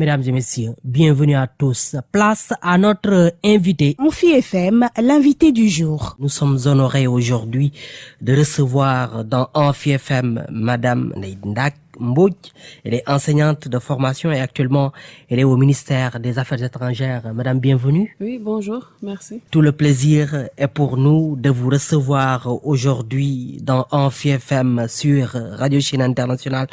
Mesdames et messieurs, bienvenue à tous. Place à notre invité. Amphi FM, l'invité du jour. Nous sommes honorés aujourd'hui de recevoir dans Amphi FM Madame Ndak Mbouch. Elle est enseignante de formation et actuellement elle est au ministère des Affaires étrangères. Madame, bienvenue. Oui, bonjour, merci. Tout le plaisir est pour nous de vous recevoir aujourd'hui dans Amphi FM sur Radio Chine Internationale.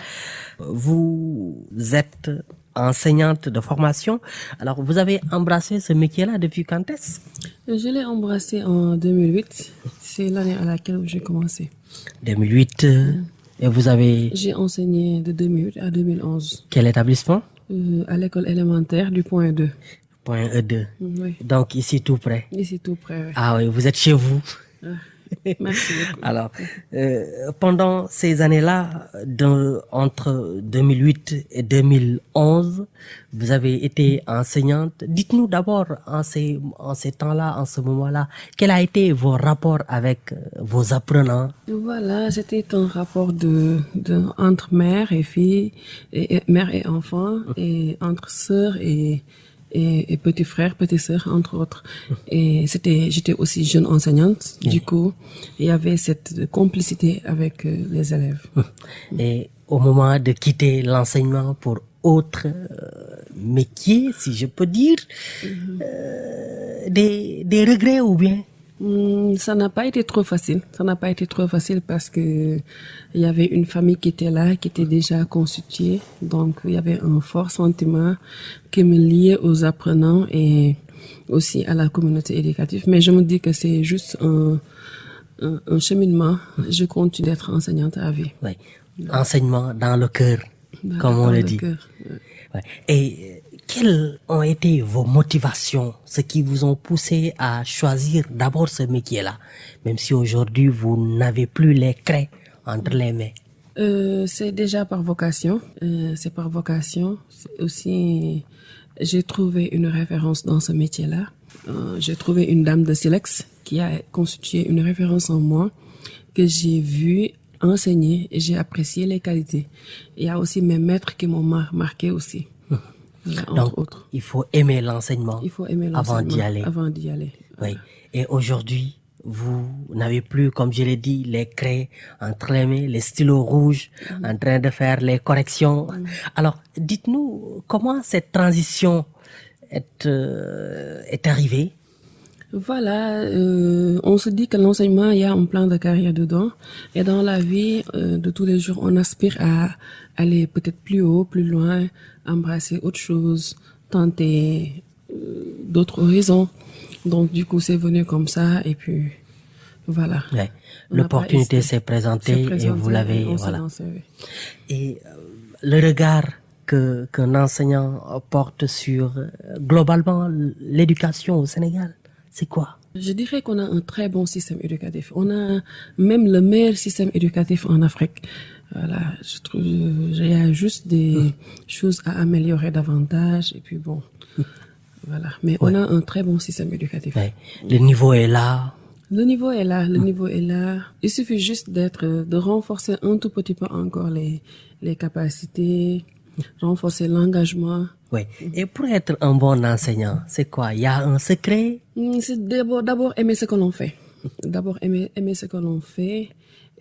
Vous êtes enseignante de formation. Alors, vous avez embrassé ce métier-là depuis quand est-ce? Je l'ai embrassé en 2008. C'est l'année à laquelle j'ai commencé. 2008. Et vous avez... J'ai enseigné de 2008 à 2011. Quel établissement? À l'école élémentaire du Point 2. Point E2. Oui. Donc, ici tout près. Ici tout près, oui. Ah oui, vous êtes chez vous. Merci beaucoup. Alors, pendant ces années-là, entre 2008 et 2011, vous avez été enseignante. Dites-nous d'abord, en ces temps-là, en ce moment-là, quel a été vos rapports avec vos apprenants? Voilà, c'était un rapport entre mère et fille, et mère et enfant, et entre sœurs et petits frères, petites sœurs, entre autres. Et j'étais aussi jeune enseignante. Du coup, il y avait cette complicité avec les élèves. Et au moment de quitter l'enseignement pour autre métier, si je peux dire, des regrets ou bien? Ça n'a pas été trop facile. Ça n'a pas été trop facile parce que il y avait une famille qui était là, qui était déjà constituée. Donc, il y avait un fort sentiment qui me liait aux apprenants et aussi à la communauté éducative. Mais je me dis que c'est juste un cheminement. Je continue d'être enseignante à vie. Oui. Enseignement dans le cœur, comme on le dit. Ouais. Et quelles ont été vos motivations, ce qui vous ont poussé à choisir d'abord ce métier-là, même si aujourd'hui vous n'avez plus les craies entre les mains? C'est déjà par vocation. C'est par vocation. Aussi, j'ai trouvé une référence dans ce métier-là. J'ai trouvé une dame de silex qui a constitué une référence en moi que j'ai vue enseigner et j'ai apprécié les qualités. Il y a aussi mes maîtres qui m'ont marqué aussi. Donc, autres. il faut aimer l'enseignement avant d'y aller. Avant d'y aller. Oui. Et aujourd'hui, vous n'avez plus, comme je l'ai dit, les craies entre les mains, les stylos rouges, en train de faire les corrections. Alors, dites-nous comment cette transition est arrivée? Voilà, on se dit que l'enseignement, il y a un plan de carrière dedans. Et dans la vie de tous les jours, on aspire à aller peut-être plus haut, plus loin, embrasser autre chose, tenter d'autres horizons. Donc, du coup, c'est venu comme ça. Et puis, voilà. Ouais. L'opportunité s'est présentée et vous l'avez... Voilà. Lancé, oui. Et le regard qu'un enseignant porte sur, globalement, l'éducation au Sénégal, c'est quoi? Je dirais qu'on a un très bon système éducatif. On a même le meilleur système éducatif en Afrique. Voilà, je trouve il y a juste des choses à améliorer davantage et puis bon, voilà. Mais on a un très bon système éducatif. Ouais. Le niveau est là. Le niveau est là, le niveau est là. Il suffit juste de renforcer un tout petit peu encore les capacités, renforcer l'engagement. Oui. Et pour être un bon enseignant, c'est quoi? Il y a un secret? C'est d'abord aimer ce que l'on fait. D'abord aimer ce que l'on fait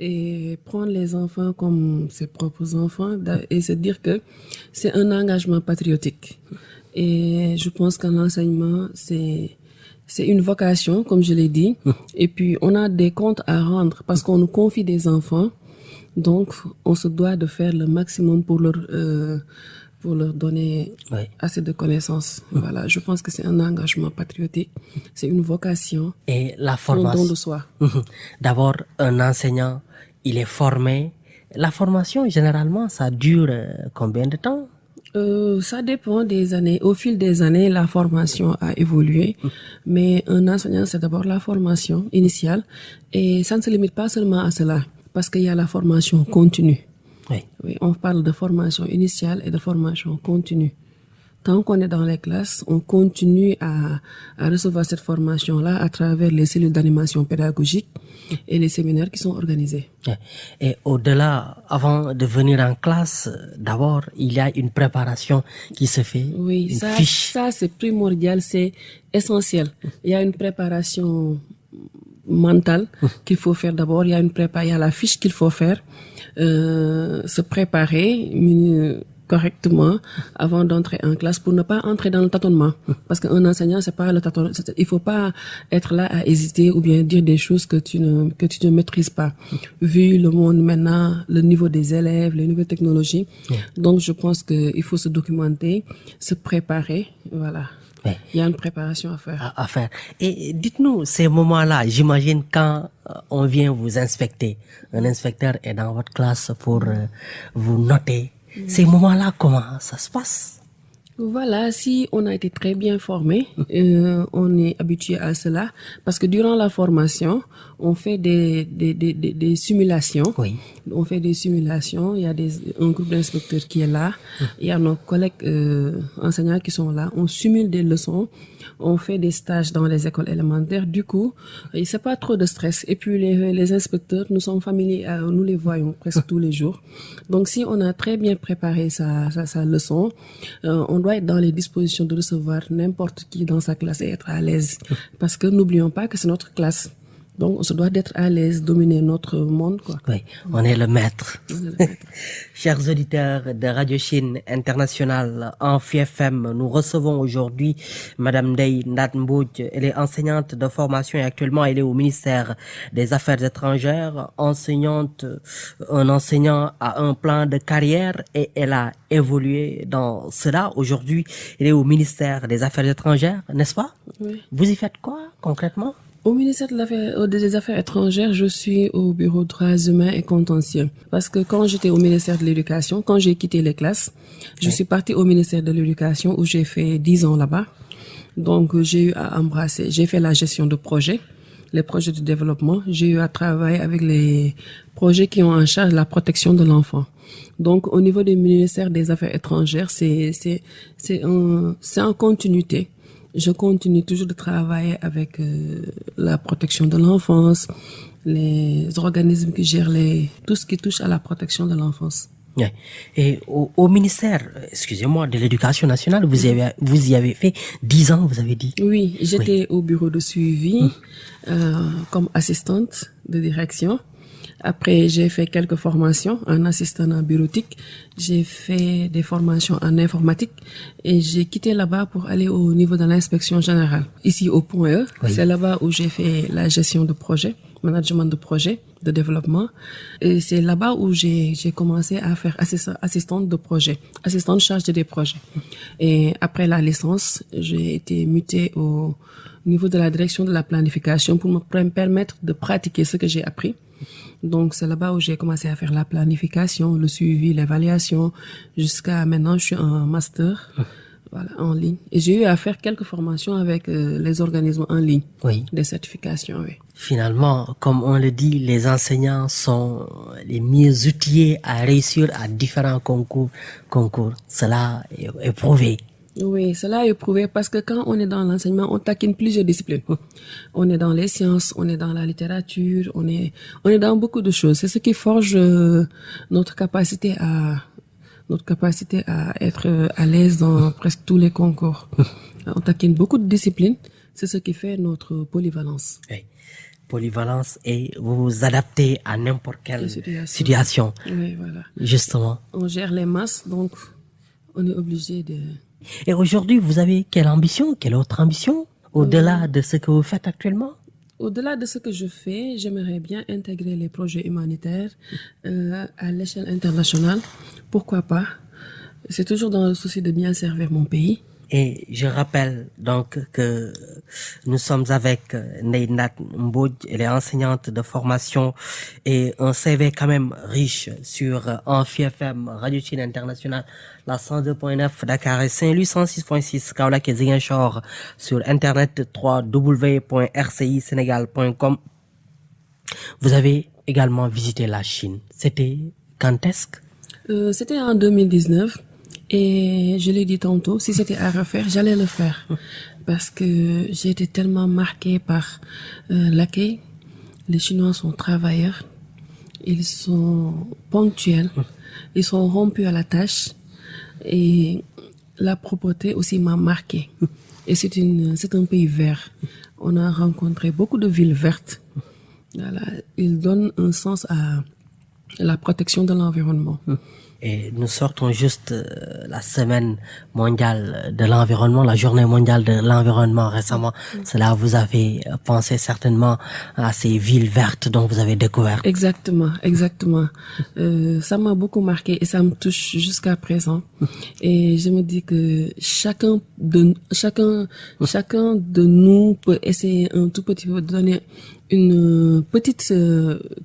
et prendre les enfants comme ses propres enfants et se dire que c'est un engagement patriotique. Et je pense qu'un enseignement, c'est une vocation, comme je l'ai dit. Et puis, on a des comptes à rendre parce qu'on nous confie des enfants. Donc, on se doit de faire le maximum pour leur donner assez de connaissances. Voilà, je pense que c'est un engagement patriotique, c'est une vocation. Et la formation. Un don de soi. D'abord, un enseignant, il est formé. La formation, généralement, ça dure combien de temps? Ça dépend des années. Au fil des années, la formation a évolué. Mais un enseignant, c'est d'abord la formation initiale. Et ça ne se limite pas seulement à cela, parce qu'il y a la formation continue. Oui. Oui, on parle de formation initiale et de formation continue. tant qu'on est dans les classes, on continue à recevoir cette formation-là à travers les cellules d'animation pédagogique et les séminaires qui sont organisés. Et au-delà, avant de venir en classe, d'abord, il y a une préparation qui se fait, Oui, une ça, fiche. ça c'est primordial, c'est essentiel. Il y a une préparation mentale qu'il faut faire d'abord. Il y a la fiche qu'il faut faire, se préparer correctement avant d'entrer en classe pour ne pas entrer dans le tâtonnement. Parce qu'un enseignant, c'est pas le tâtonnement. Il faut pas être là à hésiter ou bien dire des choses que tu ne maîtrises pas. Vu le monde maintenant, le niveau des élèves, les nouvelles technologies. Donc, je pense qu'il faut se documenter, se préparer. Voilà. Ouais. Il y a une préparation à faire. À faire. Et dites-nous, ces moments-là, j'imagine quand on vient vous inspecter, un inspecteur est dans votre classe pour vous noter. Ces moments-là, comment ça se passe? Voilà, si on a été très bien formé, on est habitué à cela, parce que durant la formation, on fait des simulations. Oui. On fait des simulations, il y a un groupe d'inspecteurs qui est là, il y a nos collègues enseignants qui sont là, on simule des leçons, on fait des stages dans les écoles élémentaires, du coup, c'est pas trop de stress. Et puis les inspecteurs, nous sommes familiers, nous les voyons presque tous les jours. Donc si on a très bien préparé sa leçon, on doit être dans les dispositions de recevoir n'importe qui dans sa classe et être à l'aise. Parce que n'oublions pas que c'est notre classe. Donc, on se doit d'être à l'aise, dominer notre monde, quoi. Oui, on est le maître. On est le maître. Chers auditeurs de Radio Chine Internationale en FIFM, nous recevons aujourd'hui Madame Ndeye Ndat Mbodj. Elle est enseignante de formation et actuellement elle est au ministère des Affaires étrangères, enseignante. Un enseignant a un plan de carrière et elle a évolué dans cela. Aujourd'hui, elle est au ministère des Affaires étrangères, n'est-ce pas? Oui. Vous y faites quoi concrètement? Au ministère des Affaires étrangères, je suis au bureau droits humains et contentieux. Parce que quand j'étais au ministère de l'Éducation, quand j'ai quitté les classes, je suis partie au ministère de l'Éducation où j'ai fait 10 ans là-bas. Donc, j'ai eu à embrasser, j'ai fait la gestion de projets, les projets de développement. J'ai eu à travailler avec les projets qui ont en charge la protection de l'enfant. Donc, au niveau du ministère des Affaires étrangères, c'est en continuité. Je continue toujours de travailler avec la protection de l'enfance, les organismes qui gèrent tout ce qui touche à la protection de l'enfance. Ouais. Et au ministère, excusez-moi, de l'Éducation nationale, vous y avez fait 10 ans, vous avez dit? Oui, j'étais au bureau de suivi comme assistante de direction. Après, j'ai fait quelques formations en assistant en bureautique. J'ai fait des formations en informatique et j'ai quitté là-bas pour aller au niveau de l'inspection générale. Ici, au Point E, c'est là-bas où j'ai fait la gestion de projet, management de projet, de développement. Et c'est là-bas où j'ai commencé à faire assistante de projet, assistante chargée des projets. Et après la licence, j'ai été mutée au niveau de la direction de la planification pour me permettre de pratiquer ce que j'ai appris. Donc, c'est là-bas où j'ai commencé à faire la planification, le suivi, l'évaluation. Jusqu'à maintenant, je suis en master, voilà, en ligne. Et j'ai eu à faire quelques formations avec les organismes en ligne. Oui. Des certifications, oui. Finalement, comme on le dit, les enseignants sont les mieux outillés à réussir à différents concours. Cela est prouvé. Oui, cela est prouvé parce que quand on est dans l'enseignement, on taquine plusieurs disciplines. On est dans les sciences, on est dans la littérature, on est dans beaucoup de choses. C'est ce qui forge notre capacité à être à l'aise dans presque tous les concours. On taquine beaucoup de disciplines. C'est ce qui fait notre polyvalence. Oui. Polyvalence et vous vous adaptez à n'importe quelle situation. Oui, voilà. Justement. On gère les masses, donc on est obligé de... Et aujourd'hui, vous avez quelle autre ambition, au-delà de ce que vous faites actuellement? Au-delà de ce que je fais, j'aimerais bien intégrer les projets humanitaires à l'échelle internationale. Pourquoi pas? C'est toujours dans le souci de bien servir mon pays. Et je rappelle donc que nous sommes avec Ndeye Ndat Mbodj, elle est enseignante de formation et un CV quand même riche sur Amphi FM, Radio Chine Internationale, la 102.9 Dakar et Saint-Louis, 106.6 Kaolack et Ziguinchor, sur internet www.rcisénégal.com. Vous avez également visité la Chine. C'était quand est-ce? C'était en 2019. Et je l'ai dit tantôt, si c'était à refaire, j'allais le faire. Parce que j'ai été tellement marquée par l'accueil. Les Chinois sont travailleurs, ils sont ponctuels, ils sont rompus à la tâche. Et la propreté aussi m'a marquée. Et c'est un pays vert. On a rencontré beaucoup de villes vertes. Voilà. Ils donnent un sens à la protection de l'environnement. Et nous sortons juste la semaine mondiale de l'environnement, la journée mondiale de l'environnement récemment. Cela vous avez pensé certainement à ces villes vertes dont vous avez découvert. Exactement, exactement. Ça m'a beaucoup marqué et ça me touche jusqu'à présent. Et je me dis que chacun de nous peut essayer un tout petit peu de donner une petite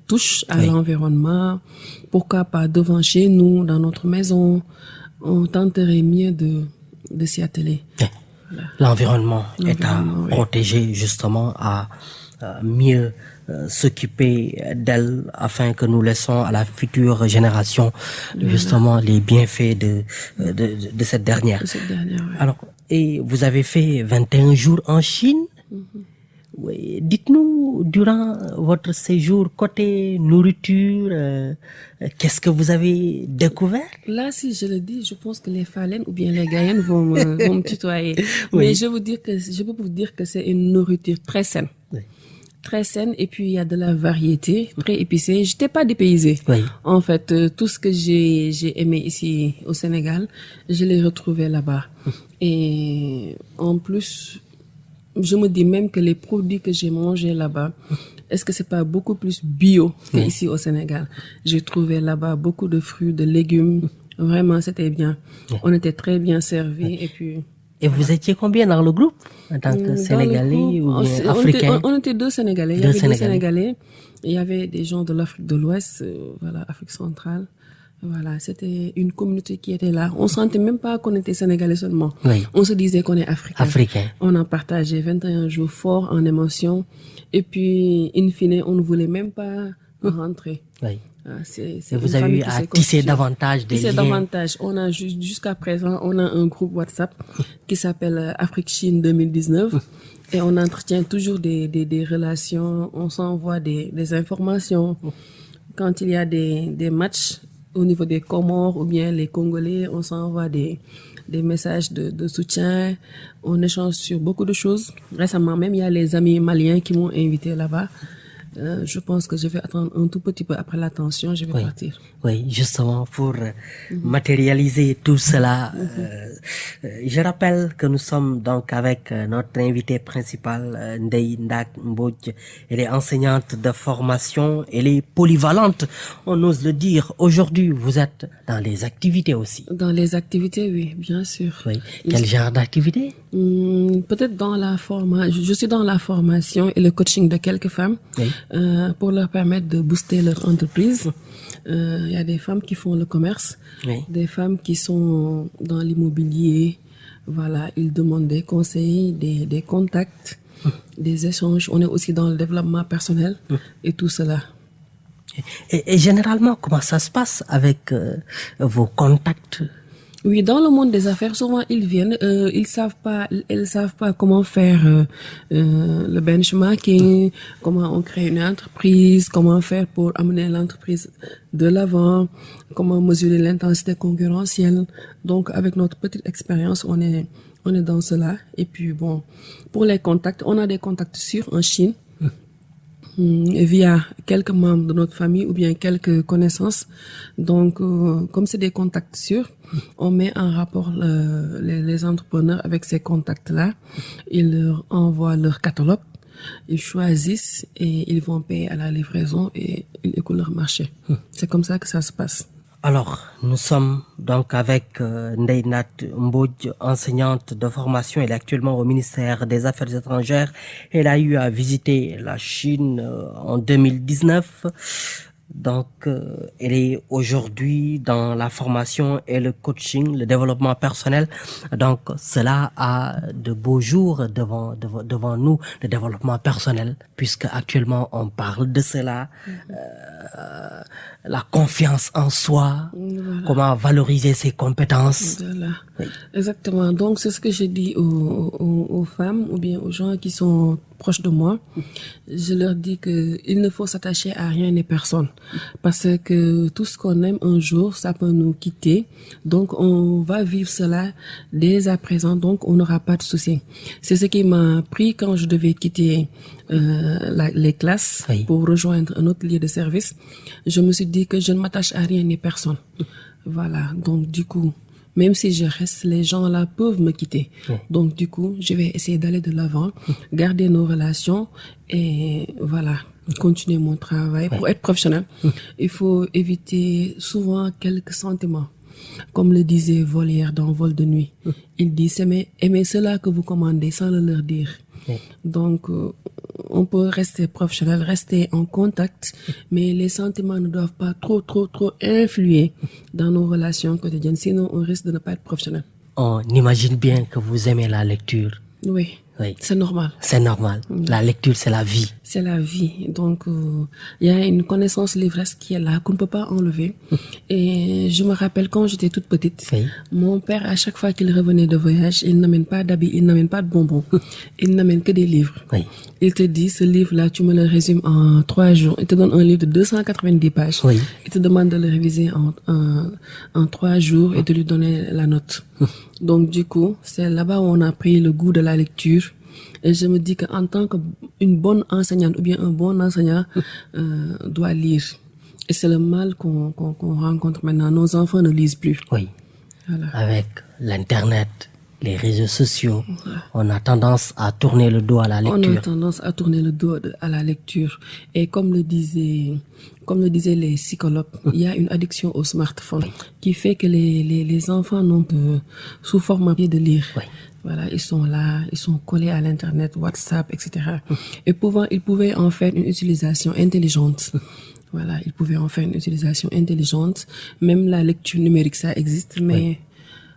touche à l'environnement. Pourquoi pas devant chez nous, dans notre maison, on tenterait mieux de s'y atteler. Voilà. L'environnement est à protéger justement, à mieux s'occuper d'elle afin que nous laissons à la future génération justement les bienfaits de cette dernière. Alors, et vous avez fait 21 jours en Chine. Oui. Dites-nous, durant votre séjour, côté nourriture, qu'est-ce que vous avez découvert? Là, si je le dis, je pense que les Falènes ou bien les Gaïennes vont me tutoyer. Oui. Mais je peux vous dire que c'est une nourriture très saine. Oui. Très saine, et puis il y a de la variété, très épicée. J'étais pas dépaysée. Oui. En fait, tout ce que j'ai aimé ici au Sénégal, je l'ai retrouvé là-bas. Et en plus, je me dis même que les produits que j'ai mangés là-bas, est-ce que c'est pas beaucoup plus bio qu'ici au Sénégal? J'ai trouvé là-bas beaucoup de fruits, de légumes. Vraiment, c'était bien. On était très bien servis et puis... Et vous étiez combien dans le groupe en tant que Sénégalais ou bien Africain? On était deux Sénégalais. Il y avait deux Sénégalais. Il y avait des gens de l'Afrique de l'Ouest, voilà, Afrique centrale. Voilà, c'était une communauté qui était là. On sentait même pas qu'on était Sénégalais seulement. Oui. On se disait qu'on est Africain. On a partagé 21 jours forts en émotion. Et puis, in fine, on ne voulait même pas rentrer. Oui. Et vous avez eu à tisser davantage des liens. Davantage. On a jusqu'à présent, on a un groupe WhatsApp qui s'appelle Afrique Chine 2019. Et on entretient toujours des relations. On s'envoie des informations. Quand il y a des matchs, au niveau des Comores ou bien les Congolais, on s'envoie des messages de soutien. On échange sur beaucoup de choses. Récemment même, il y a les amis maliens qui m'ont invité là-bas. Je pense que je vais attendre un tout petit peu après l'attention, je vais partir. Oui, justement, pour matérialiser tout cela, je rappelle que nous sommes donc avec notre invitée principale, Ndeye Ndak Mbodj. Elle est enseignante de formation, elle est polyvalente, on ose le dire. Aujourd'hui, vous êtes dans les activités aussi. Dans les activités, oui, bien sûr. Oui. Quel genre d'activité? Peut-être dans la formation. Je suis dans la formation et le coaching de quelques femmes. Oui. Pour leur permettre de booster leur entreprise. Il y a des femmes qui font le commerce, des femmes qui sont dans l'immobilier. Voilà, ils demandent des conseils, des contacts, des échanges. On est aussi dans le développement personnel et tout cela. Et généralement, comment ça se passe avec vos contacts? Oui, dans le monde des affaires, souvent ils viennent, elles savent pas comment faire le benchmarking, comment on crée une entreprise, comment faire pour amener l'entreprise de l'avant, comment mesurer l'intensité concurrentielle. Donc, avec notre petite expérience, on est dans cela. Et puis bon, pour les contacts, on a des contacts sûrs en Chine. Via quelques membres de notre famille ou bien quelques connaissances. Donc, comme c'est des contacts sûrs, on met en rapport les entrepreneurs avec ces contacts-là. Ils leur envoient leur catalogue, ils choisissent et ils vont payer à la livraison et ils écoulent leur marché. C'est comme ça que ça se passe. Alors, nous sommes donc avec Ndeye Ndak Mbodj, enseignante de formation. Elle est actuellement au ministère des Affaires étrangères. Elle a eu à visiter la Chine en 2019. Donc, elle est aujourd'hui dans la formation et le coaching, le développement personnel. Donc, cela a de beaux jours devant nous, le développement personnel, puisque actuellement on parle de cela, la confiance en soi, Voilà. comment valoriser ses compétences. Voilà. Oui. Exactement. Donc, c'est ce que je dis aux femmes ou bien aux gens qui sont proches de moi. Je leur dis que il ne faut s'attacher à rien ni personne. Parce que tout ce qu'on aime un jour, ça peut nous quitter. Donc, on va vivre cela dès à présent. Donc, on n'aura pas de soucis. C'est ce qui m'a pris quand je devais quitter les classes Oui. pour rejoindre un autre lieu de service. Je me suis dit que je ne m'attache à rien ni personne. Voilà. Donc, du coup, même si je reste, les gens là peuvent me quitter. Oui. Donc, du coup, je vais essayer d'aller de l'avant, garder nos relations et voilà, continuer mon travail. Pour être professionnel, il faut éviter souvent quelques sentiments. Comme le disait Volière dans Vol de nuit. Il dit, aimez cela que vous commandez sans le leur dire. Oui. Donc, on peut rester professionnel, rester en contact, mais les sentiments ne doivent pas trop influer dans nos relations quotidiennes, sinon on risque de ne pas être professionnel. On imagine bien que vous aimez la lecture. Oui, Oui. c'est normal. C'est normal. La lecture, c'est la vie. C'est la vie. Donc, il y a une connaissance livresque qui est là, qu'on ne peut pas enlever. Et je me rappelle quand j'étais toute petite, Oui. mon père, à chaque fois qu'il revenait de voyage, il n'amène pas d'habits, il n'amène pas de bonbons. Il n'amène que des livres. Oui. Il te dit, ce livre-là, tu me le résumes en 3 jours. Il te donne un livre de 290 pages. Oui. Il te demande de le réviser en 3 jours et de lui donner la note. Donc, du coup, c'est là-bas où on a pris le goût de la lecture. Et je me dis qu'en tant qu'une bonne enseignante ou bien un bon enseignant doit lire. Et c'est le mal qu'on rencontre maintenant. Nos enfants ne lisent plus. Oui. Voilà. Avec l'Internet, les réseaux sociaux, on a tendance à tourner le dos à la On a lecture. tendance à tourner le dos à la lecture. Et comme le disaient les psychologues, il y a une addiction au smartphone qui fait que les enfants n'ont que sous forme papier de lire. Oui. Voilà, ils sont là, ils sont collés à l'Internet, WhatsApp, etc. Et ils pouvaient en faire une utilisation intelligente. Voilà, ils pouvaient en faire une utilisation intelligente. Même la lecture numérique, ça existe, mais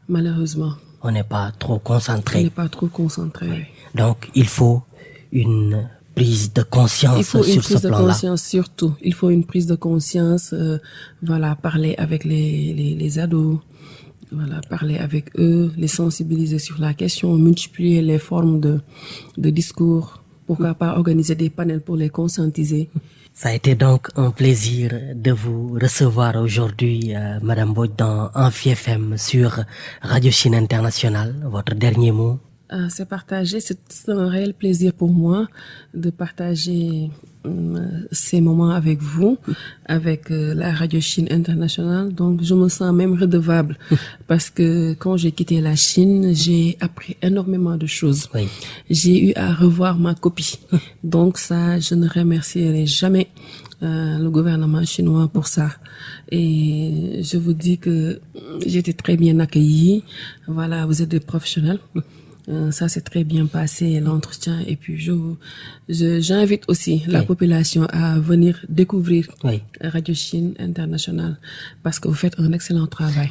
malheureusement, On n'est pas trop on concentré. n'est pas trop concentré. Donc, il faut une prise de conscience Il faut une sur ce prise de plan-là. conscience surtout. Il faut une prise de conscience, voilà, parler avec les ados, voilà, parler avec eux, les sensibiliser sur la question, multiplier les formes de discours. Pourquoi pas organiser des panels pour les conscientiser. Ça a été donc un plaisir de vous recevoir aujourd'hui, Madame Mbodj, dans Amphi FM sur Radio Chine Internationale. Votre dernier mot? C'est partagé. C'est un réel plaisir pour moi de partager ces moments avec vous, avec la Radio Chine Internationale. Donc, je me sens même redevable parce que quand j'ai quitté la Chine, j'ai appris énormément de choses. Oui. J'ai eu à revoir ma copie. Donc ça, je ne remercierai jamais le gouvernement chinois pour ça. Et je vous dis que j'ai été très bien accueillie. Voilà, vous êtes des professionnels. Ça s'est très bien passé, l'entretien. Et puis, j'invite aussi la population à venir découvrir Radio Chine Internationale parce que vous faites un excellent travail.